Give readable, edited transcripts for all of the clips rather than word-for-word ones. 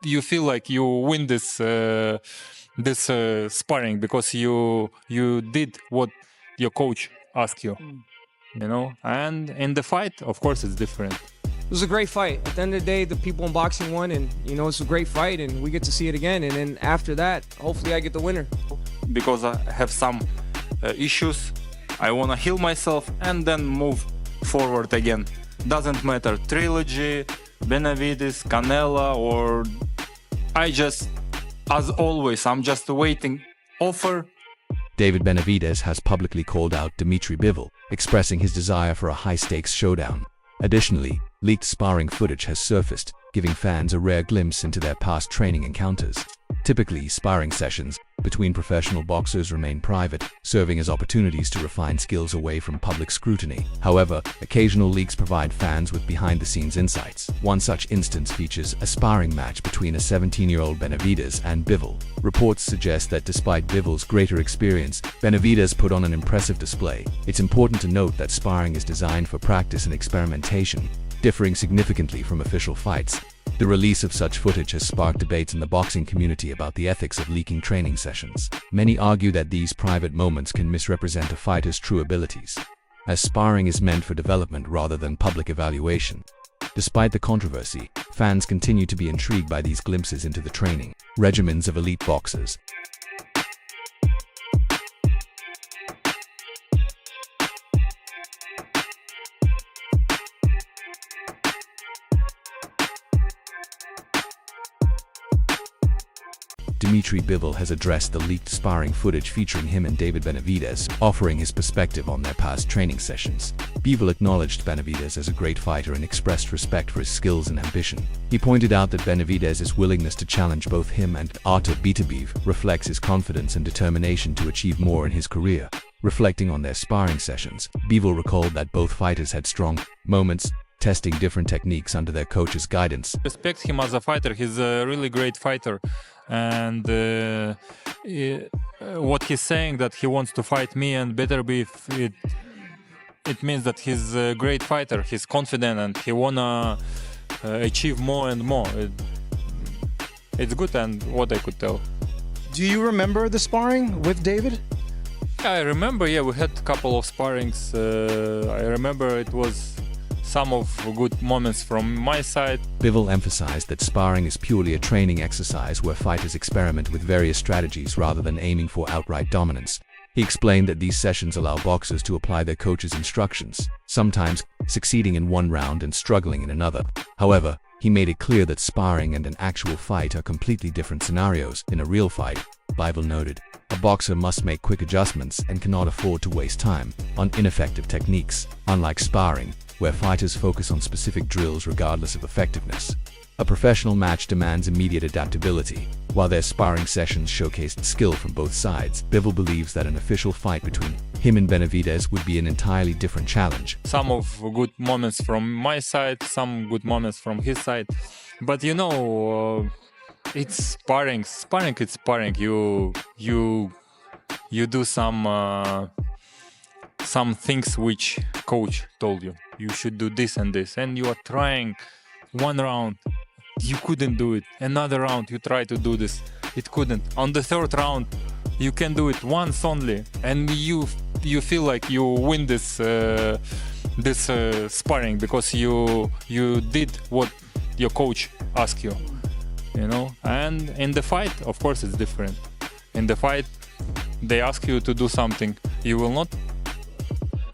you feel like you win this sparring because you did what your coach asked you, you know. And in the fight, of course, it's different. It was a great fight. At the end of the day, the people in boxing won, and you know, it's a great fight, and we get to see it again. And then after that, hopefully I get the winner. Because I have some issues, I want to heal myself and then move forward again. Doesn't matter, trilogy, Benavidez, Canela, or I just, as always, I'm just waiting offer. David Benavidez has publicly called out Dmitry Bivol, expressing his desire for a high-stakes showdown. Additionally, leaked sparring footage has surfaced, giving fans a rare glimpse into their past training encounters. Typically, sparring sessions between professional boxers remain private, serving as opportunities to refine skills away from public scrutiny. However, occasional leaks provide fans with behind-the-scenes insights. One such instance features a sparring match between a 17-year-old Benavidez and Bivol. Reports suggest that despite Bivol's greater experience, Benavidez put on an impressive display. It's important to note that sparring is designed for practice and experimentation, differing significantly from official fights. The release of such footage has sparked debates in the boxing community about the ethics of leaking training sessions. Many argue that these private moments can misrepresent a fighter's true abilities, as sparring is meant for development rather than public evaluation. Despite the controversy, fans continue to be intrigued by these glimpses into the training regimens of elite boxers. Dmitry Bivol has addressed the leaked sparring footage featuring him and David Benavidez, offering his perspective on their past training sessions. Bivol acknowledged Benavidez as a great fighter and expressed respect for his skills and ambition. He pointed out that Benavidez's willingness to challenge both him and Artur Beterbiev reflects his confidence and determination to achieve more in his career. Reflecting on their sparring sessions, Bivol recalled that both fighters had strong moments, testing different techniques under their coach's guidance. Respect him as a fighter. He's a really great fighter, and what he's saying that he wants to fight me and Beterbiev, it means that he's a great fighter. He's confident and he wanna achieve more and more. It's good, and what I could tell. Do you remember the sparring with David? I remember, yeah, we had a couple of sparrings. I remember it was some of good moments from my side. Bivol emphasized that sparring is purely a training exercise where fighters experiment with various strategies rather than aiming for outright dominance. He explained that these sessions allow boxers to apply their coach's instructions, sometimes succeeding in one round and struggling in another. However, he made it clear that sparring and an actual fight are completely different scenarios. In a real fight, Bivol noted, a boxer must make quick adjustments and cannot afford to waste time on ineffective techniques, unlike sparring, where fighters focus on specific drills regardless of effectiveness. A professional match demands immediate adaptability. While their sparring sessions showcased skill from both sides, Bivol believes that an official fight between him and Benavidez would be an entirely different challenge. Some of good moments from my side, some good moments from his side. But you know, it's sparring. Sparring, it's sparring. You do some things which coach told you. You should do this and this, and you are trying one round, you couldn't do it. Another round, you try to do this, it couldn't. On the third round, you can do it once only, and you feel like you win this sparring because you did what your coach asked you, you know. And in the fight, of course, it's different. In the fight, they ask you to do something. You will not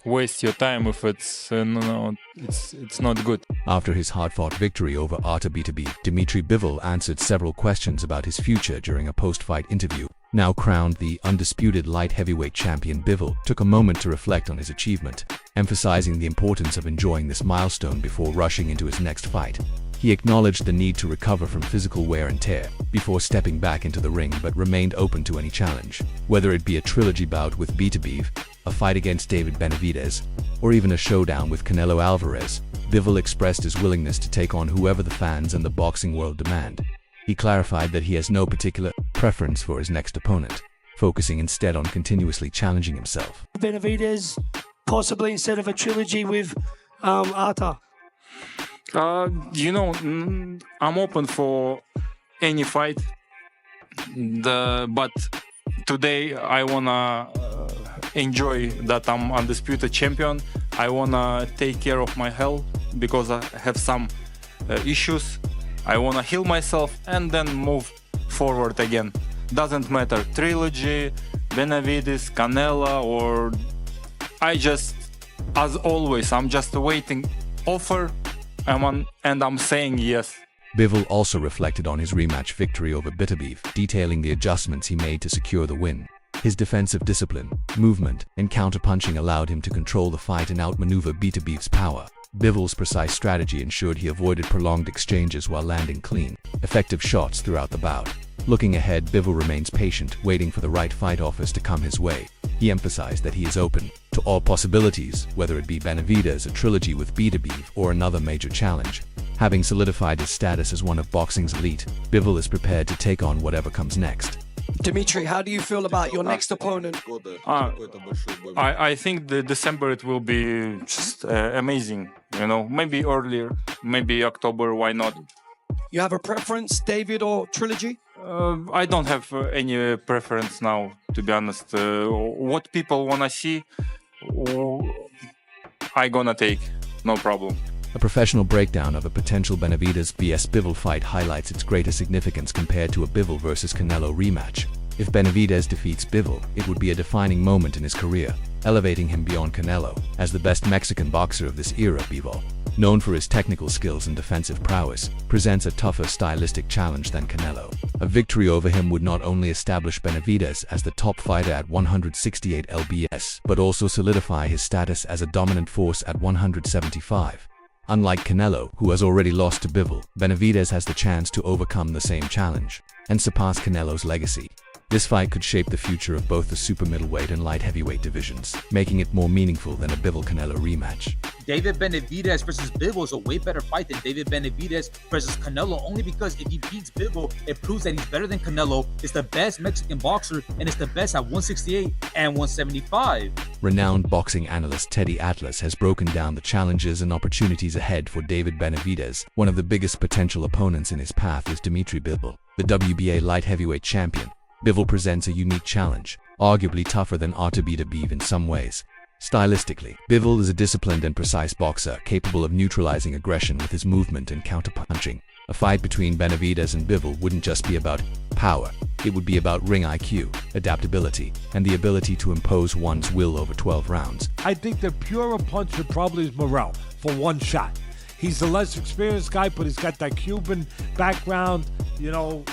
waste your time if it's not good. After his hard-fought victory over Artur Beterbiev, Dmitry Bivol answered several questions about his future during a post-fight interview. Now crowned the undisputed light heavyweight champion, Bivol took a moment to reflect on his achievement, emphasizing the importance of enjoying this milestone before rushing into his next fight. He acknowledged the need to recover from physical wear and tear before stepping back into the ring, but remained open to any challenge. Whether it be a trilogy bout with Beterbiev, a fight against David Benavidez, or even a showdown with Canelo Alvarez, Bivol expressed his willingness to take on whoever the fans and the boxing world demand. He clarified that he has no particular preference for his next opponent, focusing instead on continuously challenging himself. Benavidez, possibly instead of a trilogy with Artur. You know, I'm open for any fight. But today I wanna enjoy that I'm undisputed champion. I wanna take care of my health because I have some issues. I wanna heal myself and then move forward again. Doesn't matter, trilogy, Benavidez, Canelo, or I just, as always, I'm just waiting offer, and I'm saying yes. Bivol also reflected on his rematch victory over Benavidez, detailing the adjustments he made to secure the win. His defensive discipline, movement, and counterpunching allowed him to control the fight and outmaneuver Benavidez's power. Bivol's precise strategy ensured he avoided prolonged exchanges while landing clean, effective shots throughout the bout. Looking ahead, Bivol remains patient, waiting for the right fight offers to come his way. He emphasized that he is open to all possibilities, whether it be Benavidez, a trilogy with Benavidez, or another major challenge. Having solidified his status as one of boxing's elite, Bivol is prepared to take on whatever comes next. Dmitry, how do you feel about your next opponent? I think the December it will be just amazing. You know, maybe earlier, maybe October. Why not? You have a preference, David or trilogy? I don't have any preference now, to be honest. What people wanna see, I gonna take, no problem. A professional breakdown of a potential Benavidez vs Bivol fight highlights its greater significance compared to a Bivol vs Canelo rematch. If Benavidez defeats Bivol, it would be a defining moment in his career, elevating him beyond Canelo. As the best Mexican boxer of this era, Bivol, known for his technical skills and defensive prowess, presents a tougher stylistic challenge than Canelo. A victory over him would not only establish Benavidez as the top fighter at 168 lbs, but also solidify his status as a dominant force at 175. Unlike Canelo, who has already lost to Bivol, Benavidez has the chance to overcome the same challenge and surpass Canelo's legacy. This fight could shape the future of both the super middleweight and light heavyweight divisions, making it more meaningful than a Bivol-Canelo rematch. David Benavidez versus Bivol is a way better fight than David Benavidez versus Canelo, only because if he beats Bivol, it proves that he's better than Canelo, is the best Mexican boxer, and is the best at 168 and 175. Renowned boxing analyst Teddy Atlas has broken down the challenges and opportunities ahead for David Benavidez. One of the biggest potential opponents in his path is Dmitry Bivol, the WBA light heavyweight champion. Bivol presents a unique challenge, arguably tougher than Benavidez in some ways. Stylistically, Bivol is a disciplined and precise boxer capable of neutralizing aggression with his movement and counterpunching. A fight between Benavidez and Bivol wouldn't just be about power, it would be about ring IQ, adaptability, and the ability to impose one's will over 12 rounds. I think the purer puncher probably is Morel for one shot. He's the less experienced guy, but he's got that Cuban background, you know,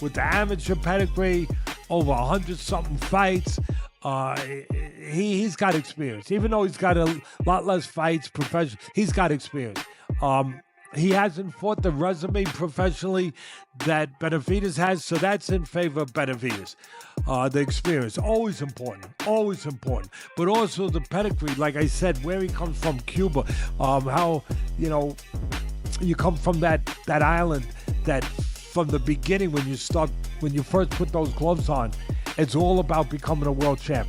with the amateur pedigree, over 100-something fights. He's got experience. Even though he's got a lot less fights professionally, he's got experience. He hasn't fought the resume professionally that Benavidez has, so that's in favor of Benavidez. The experience, always important, but also the pedigree, like I said, where he comes from, Cuba, how, you know, you come from that island that from the beginning when you first put those gloves on, it's all about becoming a world champ.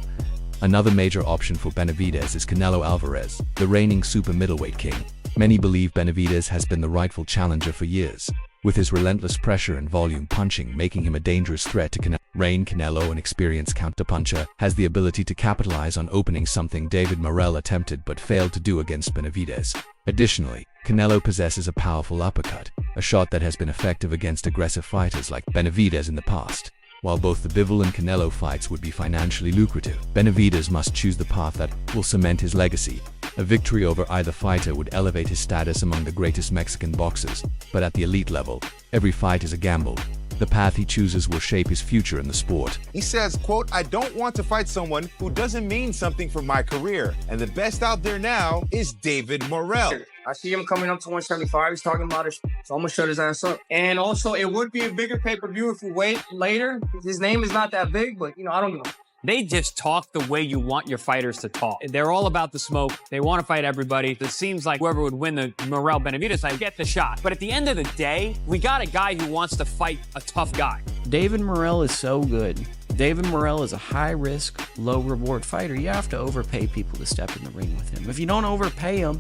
Another major option for Benavidez is Canelo Alvarez, the reigning super middleweight king. Many believe Benavidez has been the rightful challenger for years, with his relentless pressure and volume punching making him a dangerous threat to Canelo. Canelo, an experienced counterpuncher, has the ability to capitalize on opening, something David Morel attempted but failed to do against Benavidez. Additionally, Canelo possesses a powerful uppercut, a shot that has been effective against aggressive fighters like Benavidez in the past. While both the Bivol and Canelo fights would be financially lucrative, Benavidez must choose the path that will cement his legacy. A victory over either fighter would elevate his status among the greatest Mexican boxers, but at the elite level, every fight is a gamble. The path he chooses will shape his future in the sport. He says, quote, "I don't want to fight someone who doesn't mean something for my career. And the best out there now is David Morel." I see him coming up to 175. He's talking about it, so I'm gonna shut his ass up. And also, it would be a bigger pay-per-view if we wait later. His name is not that big, but, you know, I don't know. They just talk the way you want your fighters to talk. They're all about the smoke. They want to fight everybody. It seems like whoever would win the Morel-Benavidez fight, get the shot. But at the end of the day, we got a guy who wants to fight a tough guy. David Morel is so good. David Morel is a high-risk, low-reward fighter. You have to overpay people to step in the ring with him. If you don't overpay him,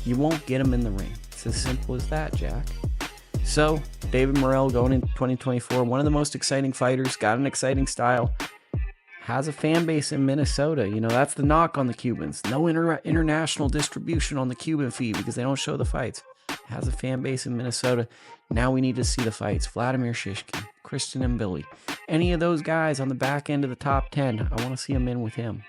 you won't get him in the ring. It's as simple as that, Jack. So, David Morrell going into 2024, one of the most exciting fighters, got an exciting style, has a fan base in Minnesota. You know, that's the knock on the Cubans. No international distribution on the Cuban feed because they don't show the fights. Has a fan base in Minnesota. Now we need to see the fights. Vladimir Shishkin, Christian and Billy. Any of those guys on the back end of the top 10, I want to see them in with him.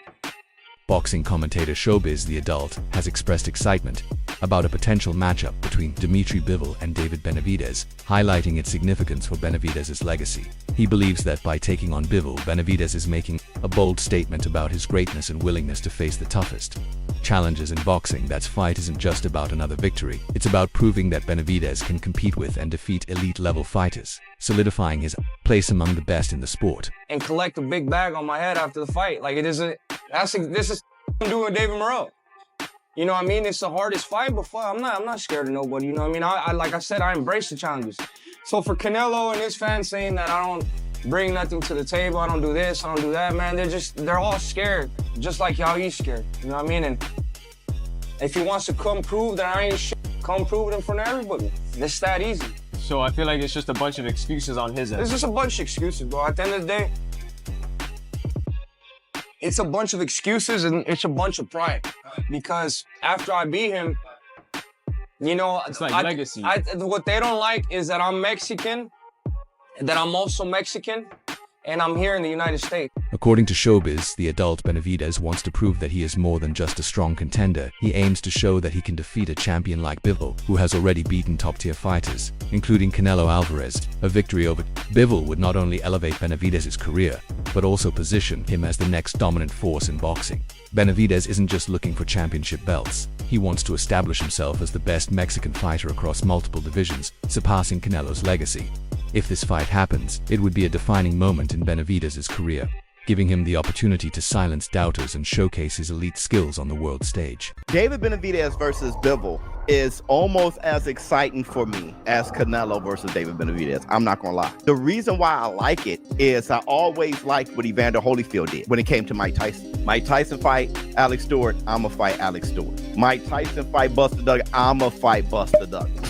Boxing commentator Showbiz the Adult has expressed excitement about a potential matchup between Dmitry Bivol and David Benavidez, highlighting its significance for Benavidez's legacy. He believes that by taking on Bivol, Benavidez is making a bold statement about his greatness and willingness to face the toughest challenges in boxing. That fight isn't just about another victory, it's about proving that Benavidez can compete with and defeat elite-level fighters, solidifying his place among the best in the sport. And collect a big bag on my head after the fight. Like, it isn't, this is I'm doing with David Morrell. You know what I mean? It's the hardest fight, but fuck, I'm not scared of nobody. You know what I mean? I like I said, I embrace the challenges. So for Canelo and his fans saying that I don't bring nothing to the table, I don't do this, I don't do that, man, they're all scared, just like how he's scared. You know what I mean? And if he wants to come prove that I ain't shit, come prove it in front of everybody. It's that easy. So I feel like it's just a bunch of excuses on his end. It's just a bunch of excuses, bro. At the end of the day, it's a bunch of excuses and it's a bunch of pride. Because after I beat him, you know, it's like legacy. What they don't like is that I'm Mexican, that I'm also Mexican, and I'm here in the United States. According to Showbiz, the adult Benavidez wants to prove that he is more than just a strong contender. He aims to show that he can defeat a champion like Bivol, who has already beaten top-tier fighters, including Canelo Alvarez. A victory over Bivol would not only elevate Benavidez's career, but also position him as the next dominant force in boxing. Benavidez isn't just looking for championship belts. He wants to establish himself as the best Mexican fighter across multiple divisions, surpassing Canelo's legacy. If this fight happens, it would be a defining moment in Benavidez's career, giving him the opportunity to silence doubters and showcase his elite skills on the world stage. David Benavidez versus Bivol is almost as exciting for me as Canelo versus David Benavidez. I'm not gonna lie. The reason why I like it is I always liked what Evander Holyfield did when it came to Mike Tyson. Mike Tyson fight Alex Stewart, I'ma fight Alex Stewart. Mike Tyson fight Buster Douglas, I'ma fight Buster Douglas.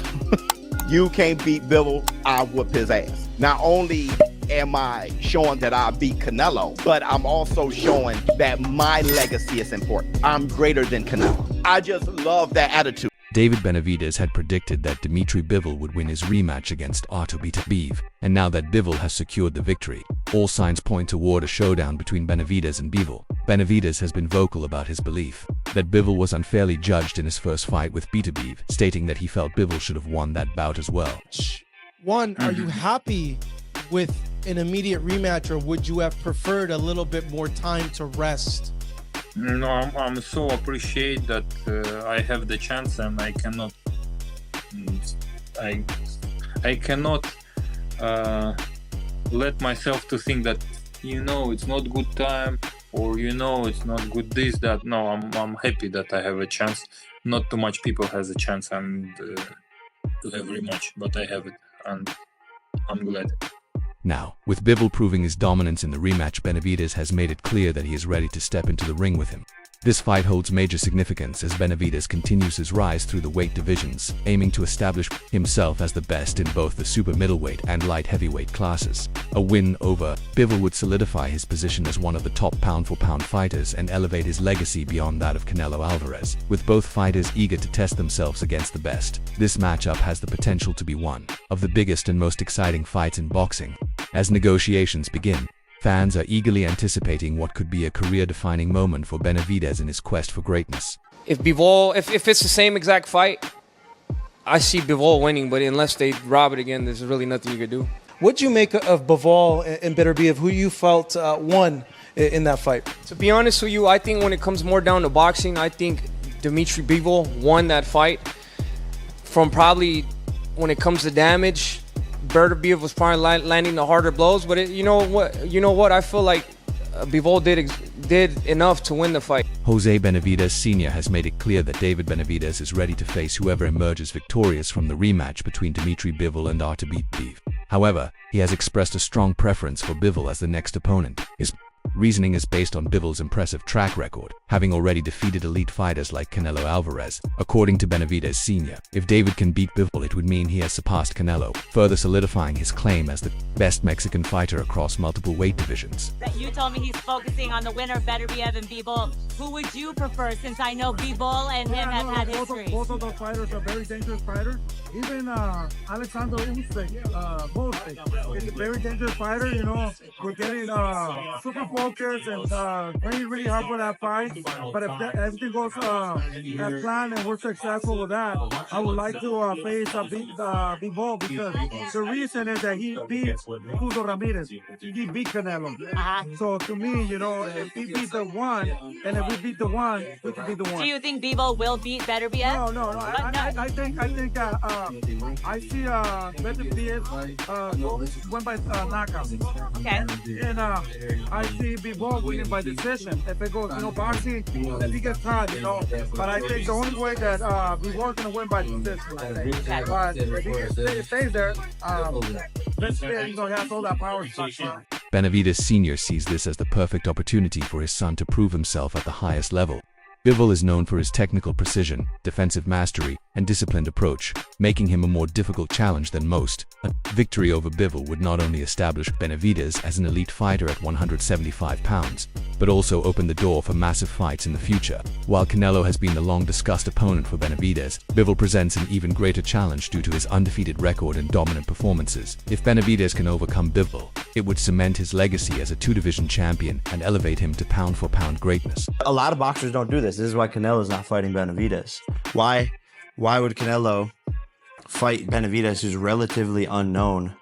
You can't beat Bivol, I whoop his ass. Not only am I showing that I beat Canelo, but I'm also showing that my legacy is important. I'm greater than Canelo. I just love that attitude. David Benavidez had predicted that Dmitry Bivol would win his rematch against Benavidez, and now that Bivol has secured the victory, all signs point toward a showdown between Benavidez and Bivol. Benavidez has been vocal about his belief that Bivol was unfairly judged in his first fight with Benavidez, stating that he felt Bivol should have won that bout as well. One, are you happy with an immediate rematch, or would you have preferred a little bit more time to rest? No, I'm so appreciate that I have the chance, and I cannot let myself to think that, you know, it's not good time, or, you know, it's not good this, that. No, I'm happy that I have a chance. Not too much people has a chance and to have rematch, but I have it, and I'm glad. Now, with Bivol proving his dominance in the rematch, Benavidez has made it clear that he is ready to step into the ring with him. This fight holds major significance as Benavidez continues his rise through the weight divisions, aiming to establish himself as the best in both the super middleweight and light heavyweight classes. A win over Bivol would solidify his position as one of the top pound-for-pound fighters and elevate his legacy beyond that of Canelo Alvarez. With both fighters eager to test themselves against the best, this matchup has the potential to be one of the biggest and most exciting fights in boxing. As negotiations begin, fans are eagerly anticipating what could be a career-defining moment for Benavidez in his quest for greatness. If Bivol, if it's the same exact fight, I see Bivol winning, but unless they rob it again, there's really nothing you could do. What'd you make of Bivol and Beterbiev, who you felt won in that fight? To be honest with you, I think when it comes more down to boxing, I think Dmitry Bivol won that fight. From probably when it comes to damage, Beterbiev was probably landing the harder blows, but you know what? I feel like Bivol did enough to win the fight. Jose Benavidez Sr. has made it clear that David Benavidez is ready to face whoever emerges victorious from the rematch between Dmitry Bivol and Benavidez. However, he has expressed a strong preference for Bivol as the next opponent. His Reasoning is based on Bivol's impressive track record, having already defeated elite fighters like Canelo Alvarez. According to Benavidez Sr., if David can beat Bivol, it would mean he has surpassed Canelo, further solidifying his claim as the best Mexican fighter across multiple weight divisions. You told me he's focusing on the winner, Benavidez and Bivol. Who would you prefer, since I know Bivol and him have had history? Both of those fighters are very dangerous fighters. Even Alexander Usyk is a very dangerous fighter. You know, we're getting super focused and training really hard for that fight. But if everything goes as planned and we're successful with that, I would like to face Bivol, because the reason is that he beat Hugo Ramirez. He beat Canelo. So to me, you know, if he beat the one, and if we beat the one, we can beat the one. Do you think Bivol will beat Benavidez? No. I think that I see Benavidez win by knockout. Okay. And I see Bivol winning by decision. If it goes, you know, boxing, if he gets tired, you know. But I think the only way that Bivol's gonna win by decision. But if he stays there, he's gonna have all that power. Benavidez Sr. sees this as the perfect opportunity for his son to prove himself at the highest level. Bivol is known for his technical precision, defensive mastery, and disciplined approach, making him a more difficult challenge than most. A victory over Bivol would not only establish Benavidez as an elite fighter at 175 pounds, but also open the door for massive fights in the future. While Canelo has been the long-discussed opponent for Benavidez, Bivol presents an even greater challenge due to his undefeated record and dominant performances. If Benavidez can overcome Bivol, it would cement his legacy as a two-division champion and elevate him to pound-for-pound greatness. A lot of boxers don't do this. This is why Canelo's not fighting Benavidez. Why would Canelo fight Benavidez, who's relatively unknown,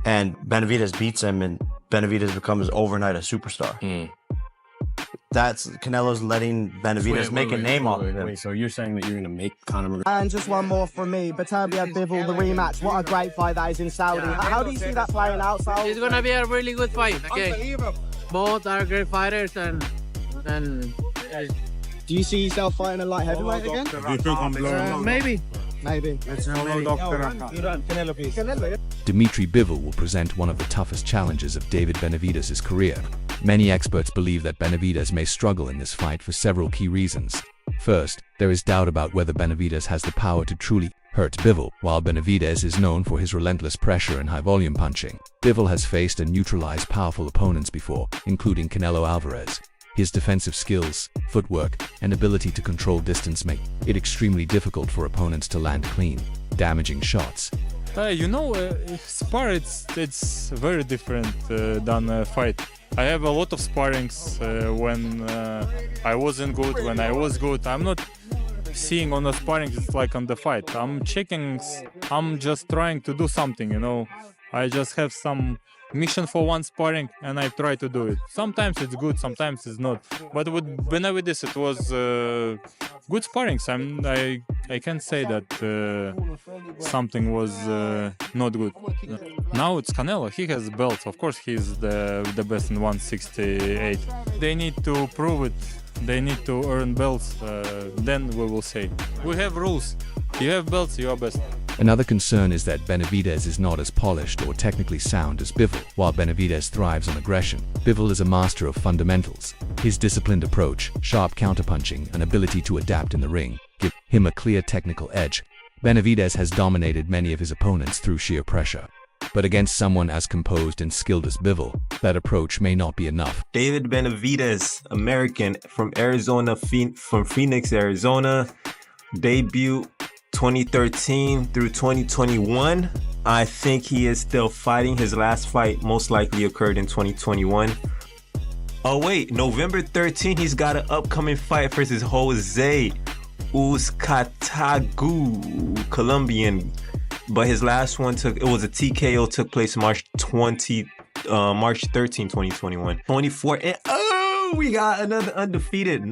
and Benavidez beats him and Benavidez becomes overnight a superstar? That's Canelo's letting Benavidez make a name off of him. Wait, so you're saying that you're going to make Conor McGregor? And just one more from me. Beterbiev Bivol, the rematch. What a great fight that is in Saudi. How do you see that playing out, Saudi? It's going to be a really good fight. Okay. Both are great fighters and do you see yourself fighting a light heavyweight again? Do you think I'm blowing? Maybe. Dmitry Bivol will present one of the toughest challenges of David Benavidez's career. Many experts believe that Benavidez may struggle in this fight for several key reasons. First, there is doubt about whether Benavidez has the power to truly hurt Bivol. While Benavidez is known for his relentless pressure and high-volume punching, Bivol has faced and neutralized powerful opponents before, including Canelo Alvarez. His defensive skills, footwork, and ability to control distance make it extremely difficult for opponents to land clean, damaging shots. You know, spar it's very different than a fight. I have a lot of sparrings when I wasn't good, when I was good. I'm not seeing on the sparring it's like on the fight. I'm checking, I'm just trying to do something, you know. I just have some mission for one sparring and I try to do it. Sometimes it's good, sometimes it's not. But with Benavidez it was good sparrings. I can't say that something was not good. Now it's Canelo. He has belts. Of course he's the best in 168. They need to prove it. They need to earn belts. Then we will say. We have rules. You have belts, you are best. Another concern is that Benavidez is not as polished or technically sound as Bivol. While Benavidez thrives on aggression, Bivol is a master of fundamentals. His disciplined approach, sharp counterpunching, and ability to adapt in the ring give him a clear technical edge. Benavidez has dominated many of his opponents through sheer pressure. But against someone as composed and skilled as Bivol, that approach may not be enough. David Benavidez, American, from Arizona, from Phoenix, Arizona, debut 2013 through 2021. I think he is still fighting. His last fight most likely occurred in 2021. Oh wait, November 13, he's got an upcoming fight versus Jose Uzcatagu, Colombian. But his last one took took place March 13, 2021. 24 and we got another undefeated.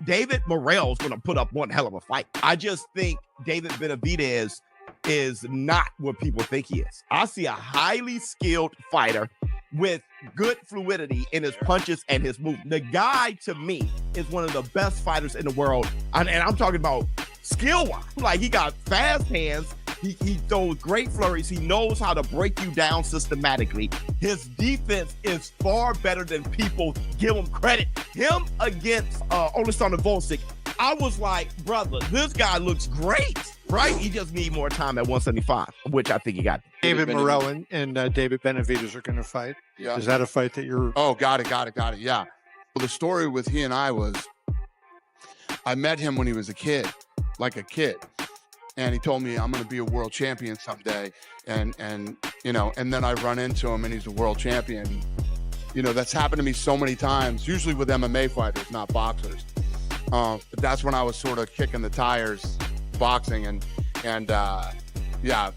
David Morrell's gonna put up one hell of a fight. I just think David Benavidez is not what people think he is. I see a highly skilled fighter with good fluidity in his punches and his move. The guy, to me, is one of the best fighters in the world. And I'm talking about skill-wise. Like, he got fast hands, He throws great flurries. He knows how to break you down systematically. His defense is far better than people give him credit. Him against Oleksandr Volcic, I was like, brother, this guy looks great, right? He just need more time at 175, which I think he got. David Morrell and David Benavidez are going to fight. Yeah. Is that a fight that you're... Oh, got it. Yeah. Well, the story with he and I was, I met him when he was a kid. And he told me, I'm going to be a world champion someday. And then I run into him and he's a world champion. You know, that's happened to me so many times, usually with MMA fighters, not boxers. But that's when I was sort of kicking the tires, boxing. And yeah,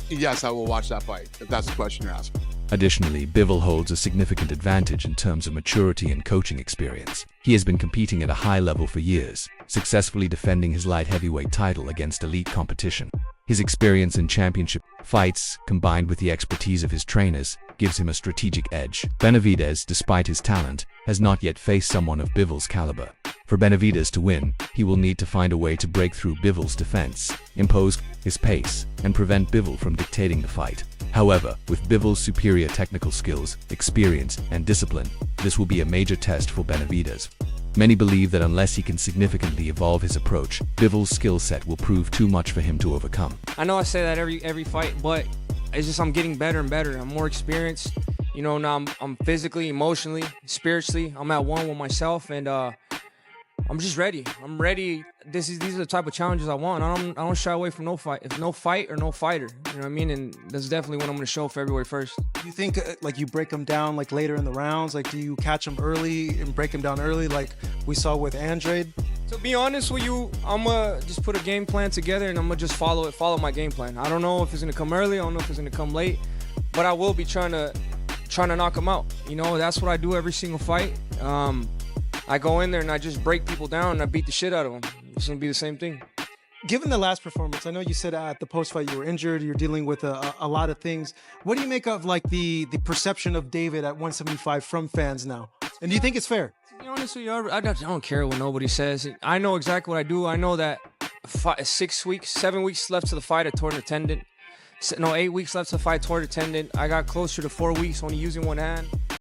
yes, I will watch that fight, if that's the question you're asking. Additionally, Bivol holds a significant advantage in terms of maturity and coaching experience. He has been competing at a high level for years, successfully defending his light heavyweight title against elite competition. His experience in championship fights, combined with the expertise of his trainers, gives him a strategic edge. Benavidez, despite his talent, has not yet faced someone of Bivol's caliber. For Benavidez to win, he will need to find a way to break through Bivol's defense, impose his pace, and prevent Bivol from dictating the fight. However, with Bivol's superior technical skills, experience, and discipline, this will be a major test for Benavidez. Many believe that unless he can significantly evolve his approach, Bivol's skill set will prove too much for him to overcome. I know I say that every fight, but it's just I'm getting better and better. I'm more experienced. You know, now I'm physically, emotionally, spiritually, I'm at one with myself, and I'm just ready. I'm ready. These are the type of challenges I want. I don't shy away from no fight. If no fight or no fighter, you know what I mean? And that's definitely what I'm going to show February 1st. Do you think like you break them down like later in the rounds? Like, do you catch them early and break them down early like we saw with Andrade? To be honest with you, I'm going to just put a game plan together and I'm going to just follow my game plan. I don't know if it's going to come early. I don't know if it's going to come late, but I will be trying to knock them out. You know, that's what I do every single fight. I go in there and I just break people down and I beat the shit out of them. It's going to be the same thing. Given the last performance, I know you said at the post-fight you were injured, you're dealing with a lot of things. What do you make of like the perception of David at 175 from fans now? And do you think it's fair? To be honest with you, I don't care what nobody says. I know exactly what I do. I know that 7 weeks left to the fight, I tore the tendon. No, 8 weeks left to the fight, tore the tendon. I got closer to 4 weeks only using one hand.